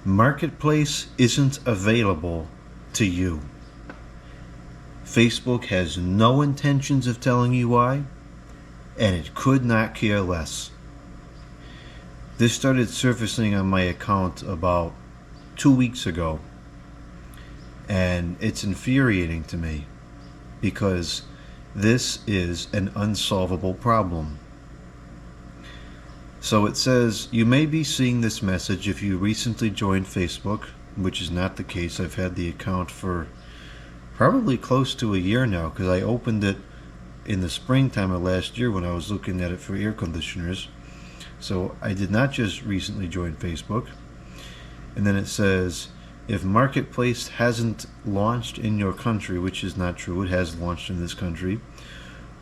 Marketplace isn't available to you. Facebook has no intentions of telling you why, and it could not care less. This started surfacing on my account about 2 weeks ago, and it's infuriating to me because this is an unsolvable problem. So it says, you may be seeing this message if you recently joined Facebook, which is not the case. I've had the account for probably close to a year now, because I opened it in the springtime of last year when I was looking at it for air conditioners. So I did not just recently join Facebook. And then it says, if Marketplace hasn't launched in your country, which is not true, it has launched in this country,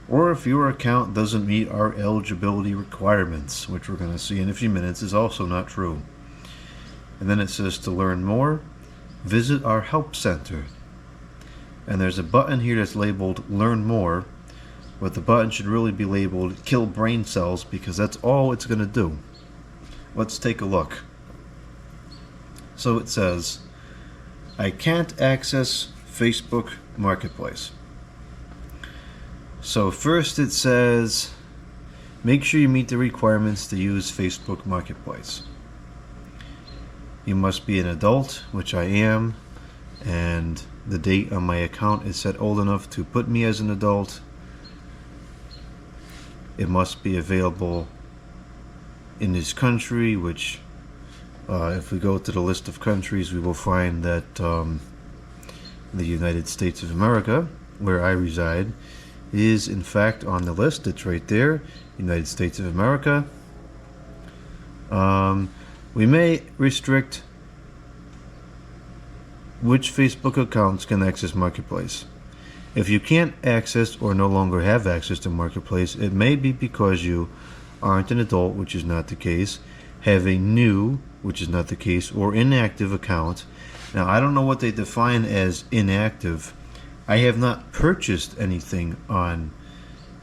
or if your account doesn't meet our eligibility requirements, which we're going to see in a few minutes, is also not true. And then it says, to learn more, visit our help center. And there's a button here that's labeled learn more, but the button should really be labeled kill brain cells, because that's all it's going to do. Let's take a look. So it says, I can't access Facebook Marketplace. So first it says, make sure you meet the requirements to use Facebook Marketplace. You must be an adult, which I am, and the date on my account is set old enough to put me as an adult. It must be available in this country, which if we go to the list of countries, we will find that the United States of America, where I reside, is in fact on the list. It's right there, United States of America. We may restrict which Facebook accounts can access Marketplace. If you can't access or no longer have access to Marketplace, it may be because you aren't an adult, which is not the case, have a new, which is not the case, or inactive account. Now, I don't know what they define as inactive. I have not purchased anything on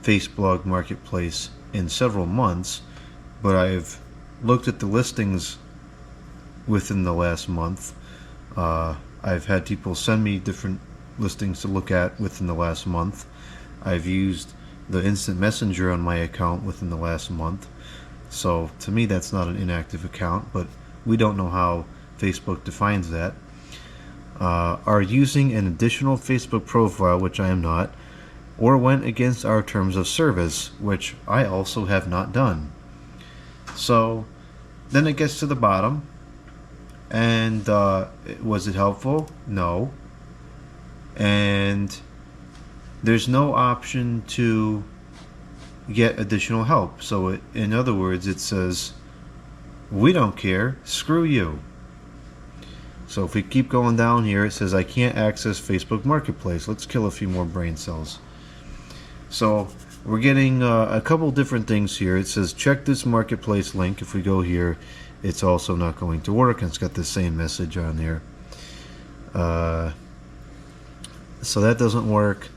Facebook Marketplace in several months, but I've looked at the listings within the last month. I've had people send me different listings to look at within the last month. I've used the instant messenger on my account within the last month. So to me, that's not an inactive account, but we don't know how Facebook defines that. Are using an additional Facebook profile, which I am not, or went against our terms of service, which I also have not done. So then it gets to the bottom, and was it helpful? No. And there's no option to get additional help. So in other words, it says, we don't care, screw you. So if we keep going down here, it says I can't access Facebook Marketplace. Let's kill a few more brain cells. So we're getting a couple different things here. It says check this Marketplace link. If we go here, it's also not going to work, and it's got the same message on there. So that doesn't work.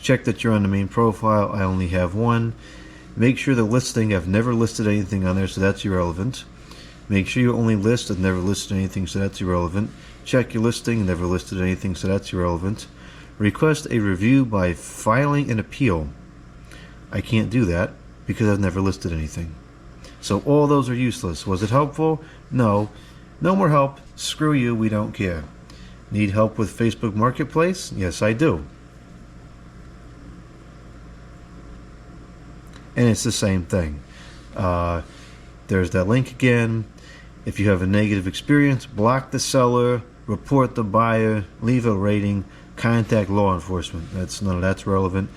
Check that you're on the main profile. I only have one. Make sure the listing, I've never listed anything on there, so that's irrelevant. Make sure you only list, I've never listed anything, so that's irrelevant. Check your listing, never listed anything, so that's irrelevant. Request a review by filing an appeal. I can't do that because I've never listed anything. So all those are useless. Was it helpful? No. No more help. Screw you, we don't care. Need help with Facebook Marketplace? Yes, I do. And it's the same thing. There's that link again. If you have a negative experience, block the seller, report the buyer, leave a rating, contact law enforcement. None of that's relevant.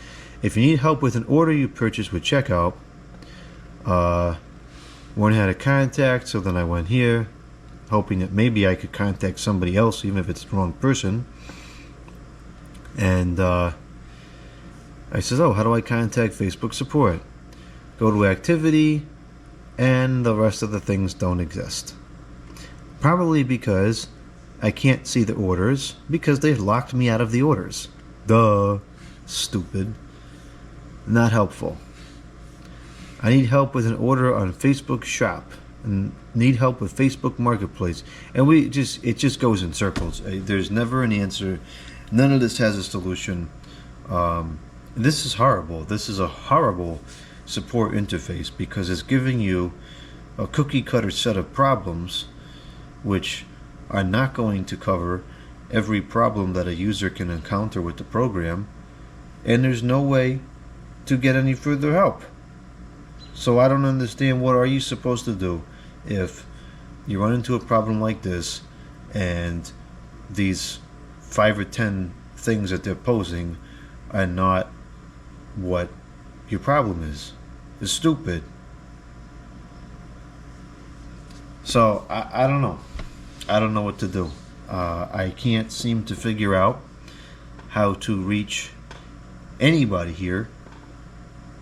If you need help with an order you purchased with checkout, one had a contact, so then I went here, hoping that maybe I could contact somebody else, even if it's the wrong person. And I says, oh, how do I contact Facebook support? Go to activity, and the rest of the things don't exist. Probably because I can't see the orders, because they've locked me out of the orders. Duh. Stupid. Not helpful. I need help with an order on Facebook Shop. and need help with Facebook Marketplace, and it just goes in circles. There's never an answer. None of this has a solution. This is horrible. This is a horrible support interface because it's giving you a cookie cutter set of problems which are not going to cover every problem that a user can encounter with the program, and there's no way to get any further help. So I don't understand, what are you supposed to do if you run into a problem like this and these 5 or 10 things that they're posing are not what your problem is? It's stupid. So I don't know. I don't know what to do. I can't seem to figure out how to reach anybody here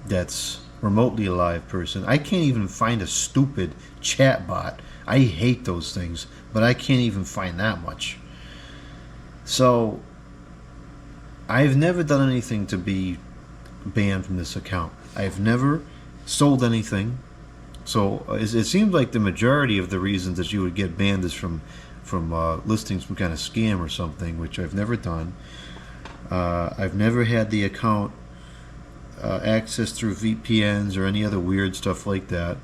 that's remotely alive person. I can't even find a stupid chat bot. I hate those things, but I can't even find that much. So I've never done anything to be banned from this account. I've never sold anything. So it seems like the majority of the reasons that you would get banned is from listing some kind of scam or something, which I've never done. I've never had the account access through VPNs or any other weird stuff like that.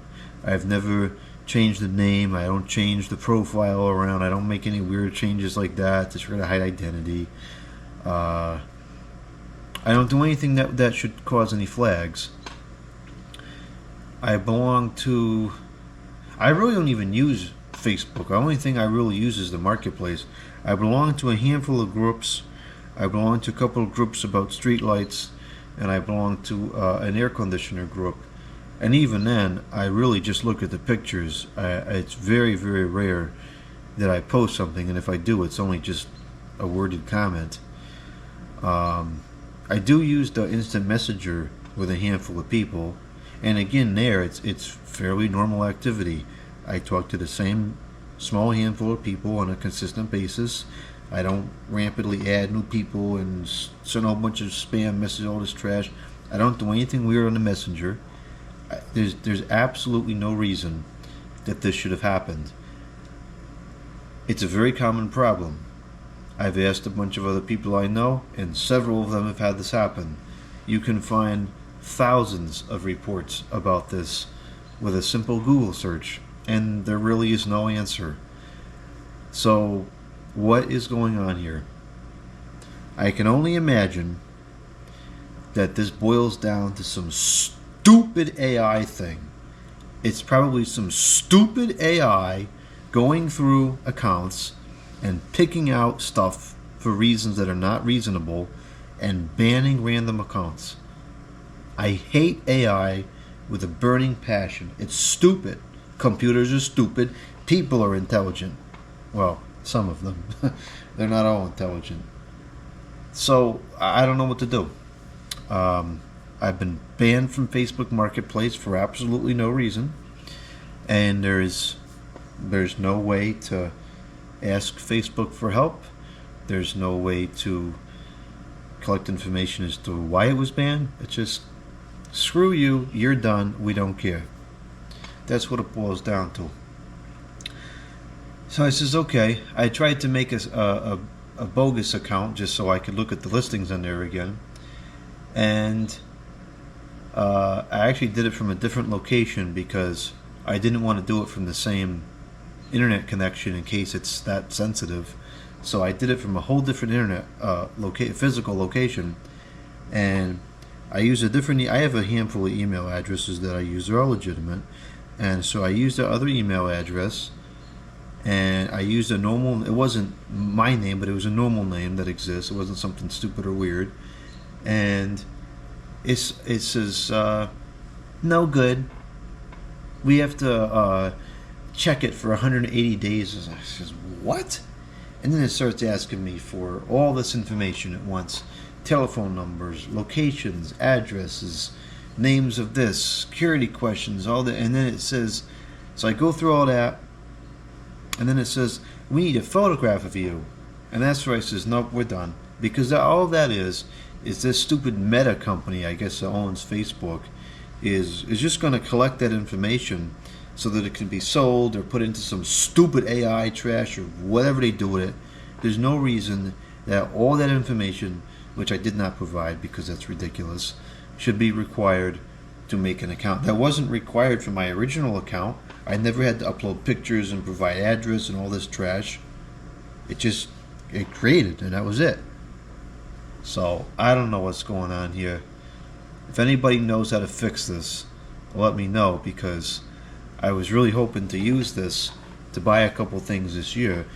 I've never changed the name. I don't change the profile around. I don't make any weird changes like that to try to hide identity. I don't do anything that should cause any flags. I really don't even use Facebook. The only thing I really use is the marketplace. I belong to a handful of groups. I belong to a couple of groups about streetlights, and I belong to an air conditioner group. And even then, I really just look at the pictures. It's very, very rare that I post something, and if I do, it's only just a worded comment. I do use the instant messenger with a handful of people, and again there it's fairly normal activity. I talk to the same small handful of people on a consistent basis. I don't rampantly add new people and send a whole bunch of spam messages, all this trash. I don't do anything weird on the messenger. There's absolutely no reason that this should have happened. It's a very common problem. I've asked a bunch of other people I know, and several of them have had this happen. You can find thousands of reports about this with a simple Google search, and there really is no answer. So, what is going on here? I can only imagine that this boils down to some stupid AI thing. It's probably some stupid AI going through accounts and picking out stuff for reasons that are not reasonable and banning random accounts. I hate AI with a burning passion. It's stupid. Computers are stupid. People are intelligent. Well, some of them. They're not all intelligent. So I don't know what to do. I've been banned from Facebook Marketplace for absolutely no reason, and there's no way to ask Facebook for help. There's no way to collect information as to why it was banned. It's just, screw you, you're done, we don't care. That's what it boils down to. So I says, okay. I tried to make a bogus account just so I could look at the listings on there again, and I actually did it from a different location because I didn't want to do it from the same internet connection in case it's that sensitive. So I did it from a whole different internet physical location, and I use I have a handful of email addresses that I use. They're all legitimate, and so I used the other email address, and I used a normal. It wasn't my name, but it was a normal name that exists. It wasn't something stupid or weird, and it says no good. We have to check it for 180 days. I says, what? And then it starts asking me for all this information at once. Telephone numbers, locations, addresses, names of this, security questions, all that. And then it says, so I go through all that, and then it says, we need a photograph of you. And that's where I says, nope, we're done. Because all that is this stupid Meta company, I guess, that owns Facebook, is just going to collect that information so that it can be sold or put into some stupid AI trash or whatever they do with it. There's no reason that all that information, which I did not provide because that's ridiculous, should be required to make an account. That wasn't required for my original account. I never had to upload pictures and provide address and all this trash. It created, and that was it. So I don't know what's going on here. If anybody knows how to fix this, let me know, because I was really hoping to use this to buy a couple things this year.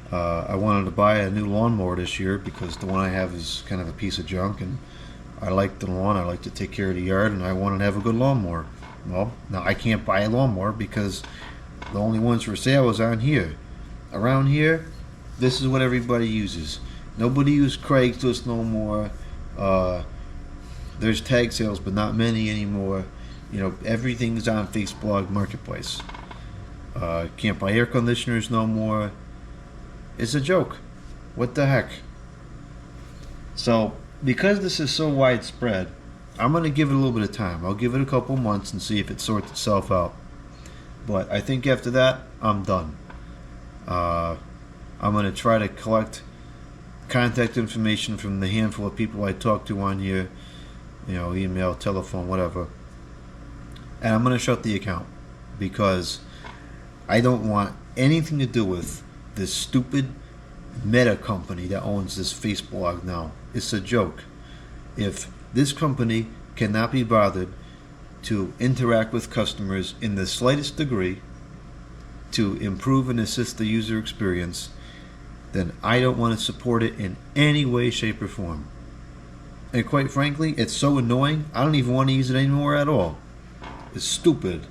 I wanted to buy a new lawnmower this year because the one I have is kind of a piece of junk, and I like the lawn, I like to take care of the yard, and I wanted to have a good lawnmower. Well, now I can't buy a lawnmower because the only ones for sale is on here. Around here, this is what everybody uses. Nobody uses Craigslist no more. There's tag sales, but not many anymore. You know, everything's on Facebook Marketplace. Can't buy air conditioners no more. It's a joke. What the heck? So, because this is so widespread, I'm going to give it a little bit of time. I'll give it a couple months and see if it sorts itself out. But I think after that, I'm done. I'm going to try to collect contact information from the handful of people I talk to on here, you know, email, telephone, whatever. And I'm going to shut the account because I don't want anything to do with this stupid Meta company that owns this Facebook now. It's a joke. If this company cannot be bothered to interact with customers in the slightest degree to improve and assist the user experience, then I don't want to support it in any way, shape, or form. And quite frankly, it's so annoying, I don't even want to use it anymore at all. It's stupid.